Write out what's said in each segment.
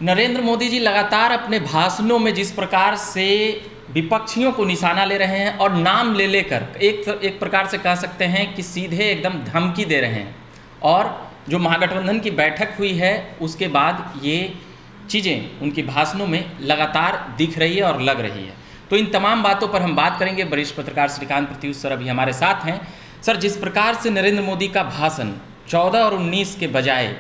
नरेंद्र मोदी जी लगातार अपने भाषणों में जिस प्रकार से विपक्षियों को निशाना ले रहे हैं और नाम ले लेकर एक प्रकार से कह सकते हैं कि सीधे एकदम धमकी दे रहे हैं, और जो महागठबंधन की बैठक हुई है उसके बाद ये चीज़ें उनकी भाषणों में लगातार दिख रही है और लग रही है। तो इन तमाम बातों पर हम बात करेंगे। वरिष्ठ पत्रकार श्रीकांत प्रत्युष सर अभी हमारे साथ हैं। सर, जिस प्रकार से नरेंद्र मोदी का भाषण 14 और 19 के बजाय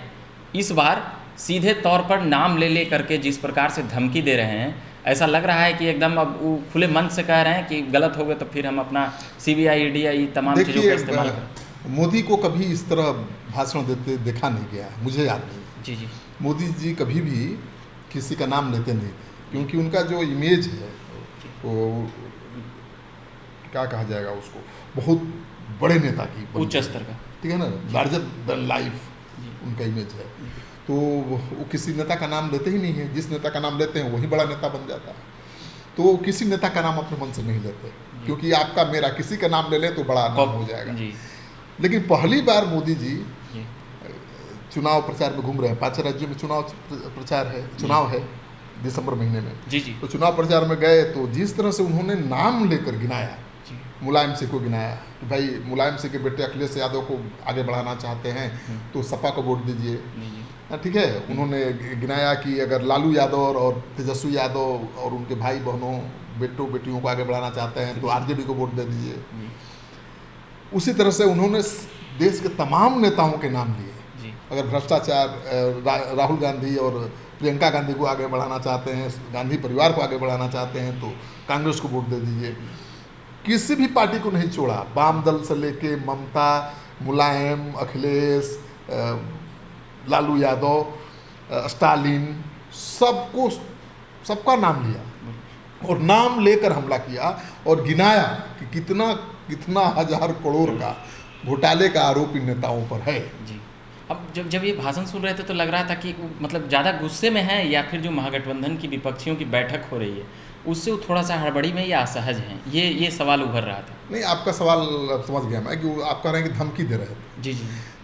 इस बार सीधे तौर पर नाम ले करके जिस प्रकार से धमकी दे रहे हैं, ऐसा लग रहा है कि एकदम अब वो खुले मन से कह रहे हैं कि गलत हो गए तो फिर हम अपना CBI EDI तमाम चीज़ों का इस्तेमाल करें। मोदी को कभी इस तरह भाषण देते देखा नहीं गया है, मुझे याद नहीं। जी। मोदी जी कभी भी किसी का नाम लेते नहीं थे, क्योंकि उनका जो इमेज है वो क्या कहा जाएगा उसको, बहुत बड़े नेता की उच्च स्तर का, ठीक है ना, लार्जर देन लाइफ उनका इमेज है। तो वो किसी नेता का नाम लेते ही नहीं है। जिस नेता का नाम लेते हैं वही बड़ा नेता बन जाता है। तो किसी नेता का नाम अपने मन से नहीं लेते, क्योंकि आपका मेरा किसी का नाम ले ले तो बड़ा नाम हो जाएगा। लेकिन पहली बार मोदी जी चुनाव प्रचार में घूम रहे हैं। 5 राज्यों में चुनाव है दिसंबर महीने में। जी। तो चुनाव प्रचार में गए तो जिस तरह से उन्होंने नाम लेकर गिनाया, मुलायम सिंह को गिनाया कि भाई मुलायम सिंह के बेटे अखिलेश यादव को आगे बढ़ाना चाहते हैं तो सपा को वोट दीजिए, ठीक है। उन्होंने गिनाया कि अगर लालू यादव और तेजस्वी यादव और उनके भाई बहनों बेटियों को आगे बढ़ाना चाहते हैं तो RJD को वोट दे दीजिए। उसी तरह से उन्होंने देश के तमाम नेताओं के नाम लिए। अगर भ्रष्टाचार राहुल गांधी और प्रियंका गांधी को आगे बढ़ाना चाहते हैं, गांधी परिवार को आगे बढ़ाना चाहते हैं तो कांग्रेस को वोट दे दीजिए। किसी भी पार्टी को नहीं छोड़ा, वाम दल से लेके ममता, मुलायम, अखिलेश, लालू यादव, स्टालिन, सबका नाम लिया और नाम लेकर हमला किया और गिनाया कि कितना हजार करोड़ का घोटाले का आरोप इन नेताओं पर है। जी। अब जब ये भाषण सुन रहे थे तो लग रहा था कि मतलब ज़्यादा गुस्से में है या फिर जो महागठबंधन की विपक्षियों की बैठक हो रही है उससे वो थोड़ा सा हड़बड़ी में या असहज हैं, ये सवाल उभर रहा था। नहीं, आपका सवाल समझ गया मैं कि आप कह रहे हैं कि धमकी दे रहे थे। जी।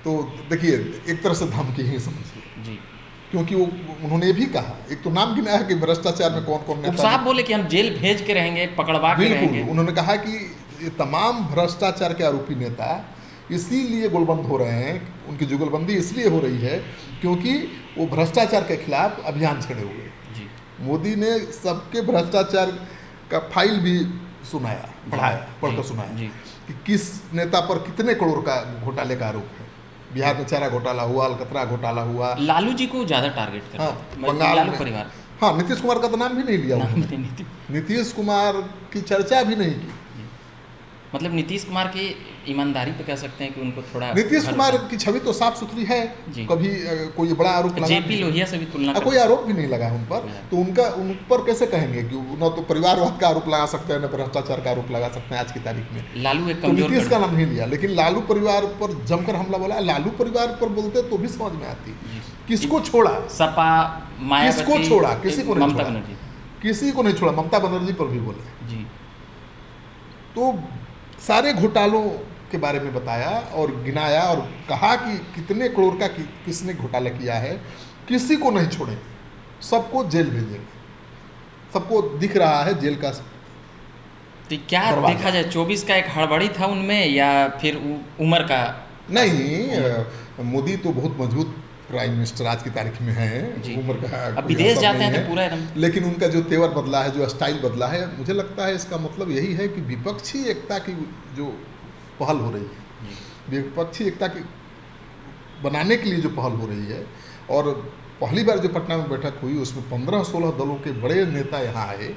तो देखिए, एक तरह से धमकी ही समझिए जी, क्योंकि उन्होंने ये भी कहा, एक तो नाम गिनाया कि भ्रष्टाचार में कौन कौन नेता, साहब बोले कि हम जेल भेज के रहेंगे, पकड़वा के रहेंगे। उन्होंने कहा कि ये तमाम भ्रष्टाचार के आरोपी नेता इसीलिए गोलबंद हो रहे हैं, उनकी जुगलबंदी इसलिए हो रही है क्योंकि वो भ्रष्टाचार के खिलाफ अभियान छेड़े हुए। मोदी ने सबके भ्रष्टाचार का फाइल भी पढ़कर सुनाया कि किस नेता पर कितने करोड़ का घोटाले का आरोप है। बिहार में चारा घोटाला हुआ, अलकतरा घोटाला हुआ। लालू जी को ज़्यादा टारगेट करता है, बंगाल परिवार। हाँ, नीतीश कुमार का तो नाम भी नहीं लिया, नीतीश कुमार की चर्चा भी नहीं की। मतलब नीतीश कुमार की ईमानदारी पे कह सकते हैं कि उनको थोड़ा, नीतीश कुमार की छवि तो साफ सुथरी है, कभी कोई बड़ा आरोप लगा, JP लोहिया से भी तुलना, कोई आरोप भी नहीं लगा उन पर। तो उन पर कैसे कहेंगे कि न तो परिवारवाद का आरोप लगा सकते हैं न भ्रष्टाचार का आरोप लगा सकते हैं आज की तारीख में। लालू एक तो नीतीश का नाम नहीं लिया, लेकिन लालू परिवार पर जमकर हमला बोला। लालू परिवार पर बोलते तो भी समझ में आती, किसको छोड़ा, सपा, मायावती, किसको छोड़ा, किसी को नहीं छोड़ा, किसी को नहीं छोड़ा, ममता बनर्जी पर भी बोले जी। तो सारे घोटालों के बारे में बताया और गिनाया और कहा कि कितने करोड़ का किसने घोटाला किया है, किसी को नहीं छोड़ेंगे, सबको जेल भेजेंगे, सबको दिख रहा है जेल का। तो क्या देखा जाए, 24 का एक हड़बड़ी था उनमें या फिर उम्र का? नहीं, मोदी तो बहुत मजबूत प्राइम मिनिस्टर आज की तारीख में है, उम्र का अब विदेश जाते हैं तो पूरा एकदम, लेकिन उनका जो तेवर बदला है, जो स्टाइल बदला है, मुझे लगता है इसका मतलब यही है कि विपक्षी एकता की जो पहल हो रही है, विपक्षी एकता की बनाने के लिए जो पहल हो रही है। और पहली बार जो पटना में बैठक हुई उसमें 15-16 दलों के बड़े नेता यहाँ आए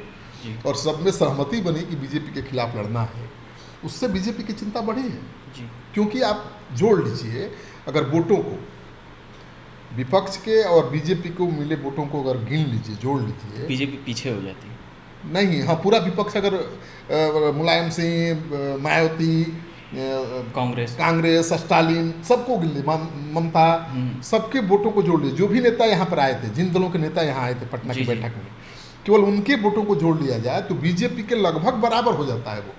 और सब में सहमति बनी कि बीजेपी के खिलाफ लड़ना है। उससे बीजेपी की चिंता बढ़ी है, क्योंकि आप जोड़ लीजिए, अगर वोटों को विपक्ष के और बीजेपी को मिले वोटों को अगर गिन लीजिए, जोड़ लीजिए, बीजेपी पीछे हो जाती है। नहीं, हाँ, पूरा विपक्ष अगर मुलायम सिंह, मायावती, कांग्रेस, स्टालिन, सबको गिन ली, ममता, सबके वोटों को जोड़ लीजिए, जो भी नेता यहाँ पर आए थे, जिन दलों के नेता यहाँ आए थे पटना की बैठक में, केवल उनके वोटों को जोड़ लिया जाए तो बीजेपी के लगभग बराबर हो जाता है। वो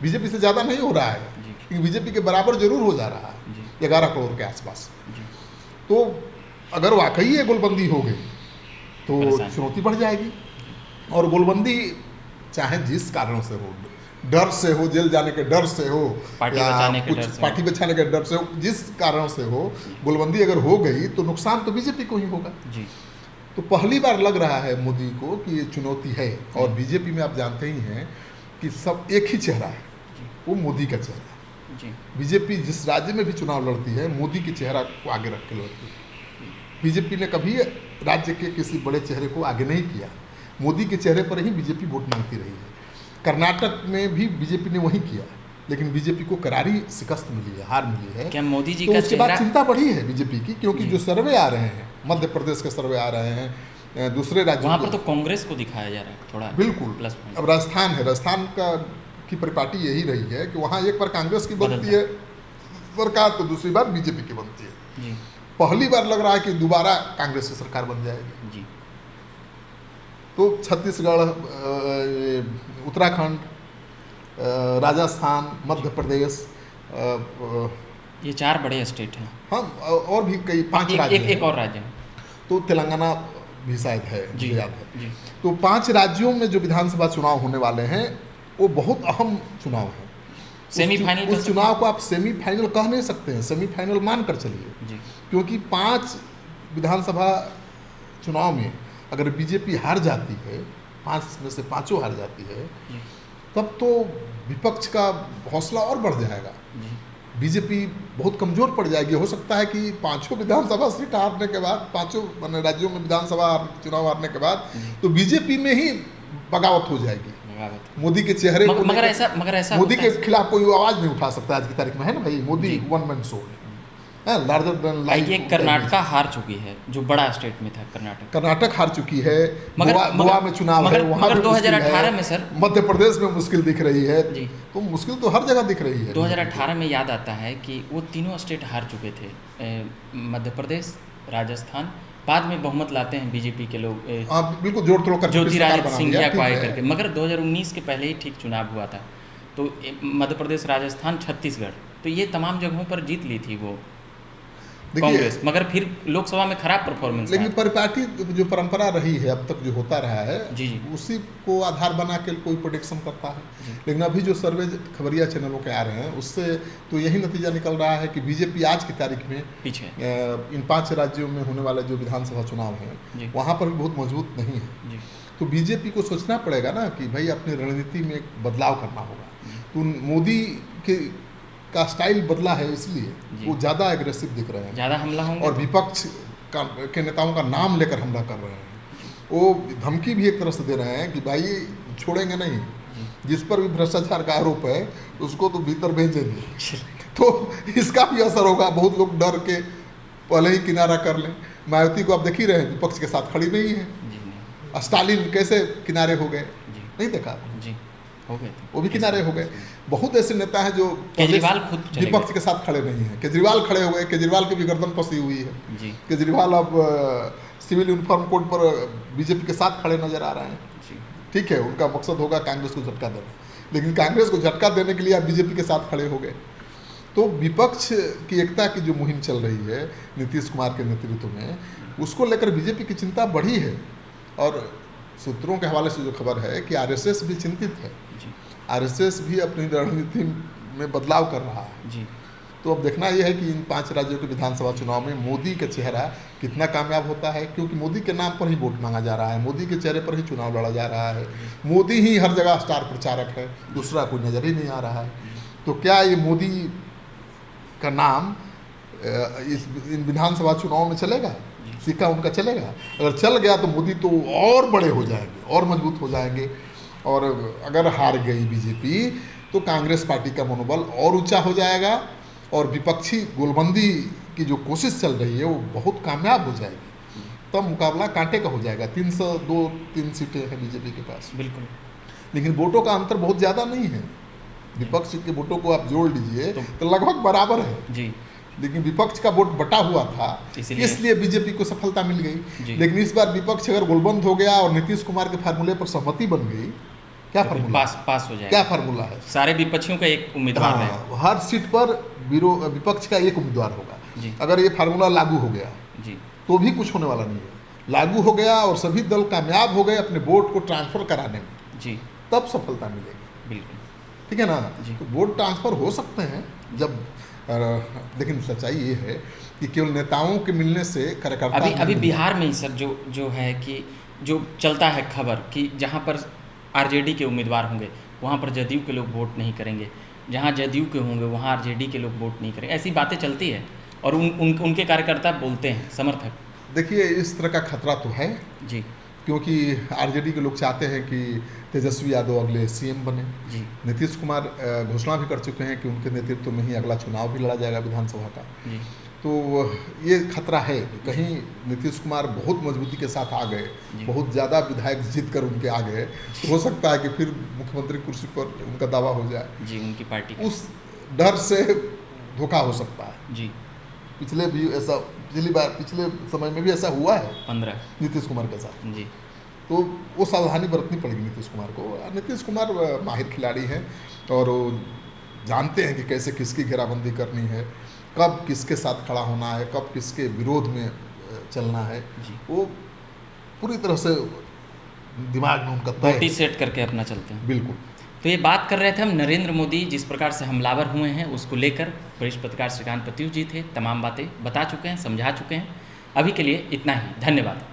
बीजेपी से ज़्यादा नहीं हो रहा है, लेकिन बीजेपी के बराबर जरूर हो जा रहा है, 11 करोड़ के आसपास। तो अगर वाकई ये गोलबंदी हो गई तो परेशानी। चुनौती बढ़ जाएगी। और गोलबंदी चाहे जिस कारण से हो, डर से हो, जेल जाने के डर से हो, पार्टी या बचाने के कुछ डर से हो। पार्टी बचाने के डर से हो, जिस कारण से हो, गोलबंदी अगर हो गई तो नुकसान तो बीजेपी को ही होगा। जी तो पहली बार लग रहा है मोदी को कि ये चुनौती है। और बीजेपी में आप जानते ही हैं कि सब एक ही चेहरा है, वो मोदी का चेहरा है। जी बीजेपी जिस राज्य में भी चुनाव लड़ती है, मोदी के चेहरा को आगे रख के लड़ती है। बीजेपी ने कभी राज्य के किसी बड़े चेहरे को आगे नहीं किया, मोदी के चेहरे पर ही बीजेपी वोट मांगती रही है। कर्नाटक में भी बीजेपी ने वही किया, लेकिन बीजेपी को करारी शिकस्त मिली है, हार मिली है। क्या मोदी जी तो का उसके बाद चेहरा चिंता बढ़ी है बीजेपी की, क्योंकि जो सर्वे आ रहे हैं, मध्य प्रदेश के सर्वे आ रहे हैं, दूसरे राज्यों वहाँ के- पर तो कांग्रेस को दिखाया जा रहा है थोड़ा बिल्कुल। Plus point. अब राजस्थान है, राजस्थान की परिपाटी यही रही है कि वहाँ एक बार कांग्रेस की बनती बदलता है सरकार, तो दूसरी बार बीजेपी की बनती है। जी पहली बार लग रहा है कि दोबारा कांग्रेस की सरकार बन जाएगी। जी तो छत्तीसगढ़, उत्तराखंड, राजस्थान, मध्य प्रदेश, ये 4 बड़े स्टेट हैं। हाँ, और भी कई 5 एक राज्य एक, हैं। एक और राज्य है। तो तेलंगाना भी शायद है, जी मुझे याद है। जी तो 5 राज्यों में जो विधानसभा चुनाव होने वाले हैं, वो बहुत अहम चुनाव है। सेमीफाइनल उस चुनाव को आप सेमीफाइनल कह नहीं सकते हैं, सेमीफाइनल मान कर चलिए। जी क्योंकि 5 विधानसभा चुनाव में अगर बीजेपी हार जाती है, 5 में से 5 हार जाती है, जी तब तो विपक्ष का हौसला और बढ़ जाएगा। जी बीजेपी बहुत कमज़ोर पड़ जाएगी। हो सकता है कि 5 विधानसभा सीट हारने के बाद, 5 राज्यों में विधानसभा चुनाव हारने के बाद, तो बीजेपी में ही बगावत हो जाएगी। बगावत। मोदी के चेहरे को मगर लेकर- मगर ऐसा मोदी होता के है। खिलाफ कोई आवाज़ नहीं उठा सकता आज की तारीख में, है ना भाई। Modi ji. One man show है, लार्जर देन लाइफ। एक कर्नाटका हार चुकी है, जो बड़ा स्टेट में था कर्नाटक। कर्नाटक हार चुकी है, मगर- गोवा में चुनाव है, वहाँ मगर भी मुश्किल 2018 है। में सर, मध्य प्रदेश में मुश्किल दिख रही है। जी। तो मुश्किल तो हर जगह दिख रही है। 2018 में याद आता है कि वो तीनों स्टेट हार चुके थे, मध्य प्रदेश, राजस्थान। बाद में बहुमत लाते हैं बीजेपी के लोग, हाँ, बिल्कुल जोड़ तोड़ कर ज्योतिरादित्य सिंधिया को आगे ठीक है। करके। मगर 2019 के पहले ही ठीक चुनाव हुआ था, तो मध्य प्रदेश, राजस्थान, छत्तीसगढ़, तो ये तमाम जगहों पर जीत ली थी वो देखिए, कांग्रेस। मगर फिर लोकसभा में खराब परफॉर्मेंस लेकिन परिपाटी जो परंपरा रही है अब तक, जो होता रहा है, जी जी उसी को आधार बना के कोई प्रोडिक्शन करता है। लेकिन अभी जो सर्वे खबरिया चैनलों के आ रहे हैं, उससे तो यही नतीजा निकल रहा है कि बीजेपी आज की तारीख में पीछे। इन 5 राज्यों में होने वाले जो विधानसभा चुनाव जी। हैं, वहाँ पर भी बहुत मजबूत नहीं है। जी तो बीजेपी को सोचना पड़ेगा ना कि भाई अपनी रणनीति में एक बदलाव करना होगा। तो मोदी के का स्टाइल बदला है, इसलिए जी। वो ज़्यादा एग्रेसिव दिख रहे हैं, ज़्यादा हमला होंगे। और विपक्ष के नेताओं का नाम लेकर हमला कर रहे हैं। वो धमकी भी एक तरह से दे रहे हैं कि भाई छोड़ेंगे नहीं, जिस पर भी भ्रष्टाचार का आरोप है उसको तो भीतर भेजेंगे। तो इसका भी असर होगा। बहुत लोग डर के पहले ही किनारा कर लें। मायावती को आप देख ही रहे हैं, विपक्ष के साथ खड़ी नहीं है। जी नहीं स्टालिन कैसे किनारे हो गए, जी नहीं देखा? जी हो गए थे। वो भी किनारे हो गए। बहुत ऐसे नेता हैं जो केजरीवाल खुद चले विपक्ष गए। के साथ खड़े नहीं हैं। केजरीवाल खड़े हो गए, केजरीवाल की भी गर्दन फंसी हुई है। जी केजरीवाल अब सिविल यूनिफॉर्म कोड पर बीजेपी के साथ खड़े नजर आ रहे हैं। जी ठीक है, उनका मकसद होगा कांग्रेस को झटका देना, लेकिन कांग्रेस को झटका देने के लिए आप बीजेपी के साथ खड़े हो गए। तो विपक्ष की एकता की जो मुहिम चल रही है नीतीश कुमार के नेतृत्व में, उसको लेकर बीजेपी की चिंता बढ़ी है। और सूत्रों के हवाले से जो खबर है कि आरएसएस भी चिंतित है। जी आरएसएस भी अपनी रणनीति में बदलाव कर रहा है। जी तो अब देखना यह है कि इन 5 राज्यों के विधानसभा चुनाव में मोदी का चेहरा कितना कामयाब होता है, क्योंकि मोदी के नाम पर ही वोट मांगा जा रहा है, मोदी के चेहरे पर ही चुनाव लड़ा जा रहा है। मोदी ही हर जगह स्टार प्रचारक है, दूसरा कोई नज़र ही नहीं आ रहा है। तो क्या ये मोदी का नाम इन विधानसभा चुनाव में चलेगा? सिक्का उनका चलेगा? अगर चल गया तो मोदी तो और बड़े हो जाएंगे, और मजबूत हो जाएंगे। और अगर हार गई बीजेपी तो कांग्रेस पार्टी का मनोबल और ऊंचा हो जाएगा, और विपक्षी गोलबंदी की जो कोशिश चल रही है वो बहुत कामयाब हो जाएगी। तब मुकाबला कांटे का हो जाएगा। 303 सीटें हैं बीजेपी के पास, बिल्कुल। लेकिन वोटों का अंतर बहुत ज़्यादा नहीं है। विपक्ष के वोटों को आप जोड़ लीजिए तो लगभग बराबर है। जी लेकिन विपक्ष का वोट बटा हुआ था, इसलिए बीजेपी को सफलता मिल गई। जी। लेकिन इस बार विपक्ष अगर गोलबंद हो गया और नीतीश कुमार के फार्मूले पर सहमति बन गई, क्या फार्मूला? पास हो जाएगा। क्या फार्मूला है? सारे विपक्षियों का एक उम्मीदवार है। हाँ, हर सीट पर विपक्ष का एक उम्मीदवार होगा। जी अगर ये फार्मूला लागू हो गया जी तो भी कुछ होने वाला नहीं है। लागू हो गया और सभी दल कामयाब हो गए अपने वोट को ट्रांसफ़र कराने में, जी तब सफलता मिलेगी। बिल्कुल। ठीक है ना। जी। तो वोट ट्रांसफ़र हो सकते हैं जब लेकिन सच्चाई ये है कि केवल नेताओं के मिलने से कार्यकर्ता अभी नहीं अभी मिलता। बिहार में ही सर जो है कि जो चलता है खबर कि जहाँ पर आरजेडी के उम्मीदवार होंगे वहाँ पर जदयू के लोग वोट नहीं करेंगे, जहाँ जदयू के होंगे वहाँ आरजेडी के लोग वोट नहीं करेंगे, ऐसी बातें चलती है और उनके कार्यकर्ता बोलते हैं, समर्थक। देखिए, इस तरह का खतरा तो है, जी क्योंकि आरजेडी के लोग चाहते हैं कि तेजस्वी यादव अगले सीएम बने। जी नीतीश कुमार घोषणा भी कर चुके हैं कि उनके नेतृत्व में ही अगला चुनाव भी लड़ा जाएगा विधानसभा का। जी तो ये खतरा है कि कहीं नीतीश कुमार बहुत मजबूती के साथ आ गए, जी। बहुत ज़्यादा विधायक जीत कर उनके आ गए, तो हो सकता है कि फिर मुख्यमंत्री कुर्सी पर उनका दावा हो जाए। जी उनकी पार्टी का। उस डर से धोखा हो सकता है। जी पिछले भी ऐसा पिछले समय में भी ऐसा हुआ है 15। नीतीश कुमार के साथ। जी तो वो सावधानी बरतनी पड़ेगी नीतीश कुमार को। नीतीश कुमार माहिर खिलाड़ी हैं और वो जानते हैं कि कैसे किसकी घेराबंदी करनी है, कब किसके साथ खड़ा होना है, कब किसके विरोध में चलना है। जी। वो पूरी तरह से दिमाग में उनका तय पार्टी है। सेट करके अपना चलते हैं। बिल्कुल। तो ये बात कर रहे थे हम नरेंद्र मोदी जिस प्रकार से हमलावर हुए हैं उसको लेकर। वरिष्ठ पत्रकार श्रीकांत प्रत्युष जी थे, तमाम बातें बता चुके हैं, समझा चुके हैं। अभी के लिए इतना ही, धन्यवाद।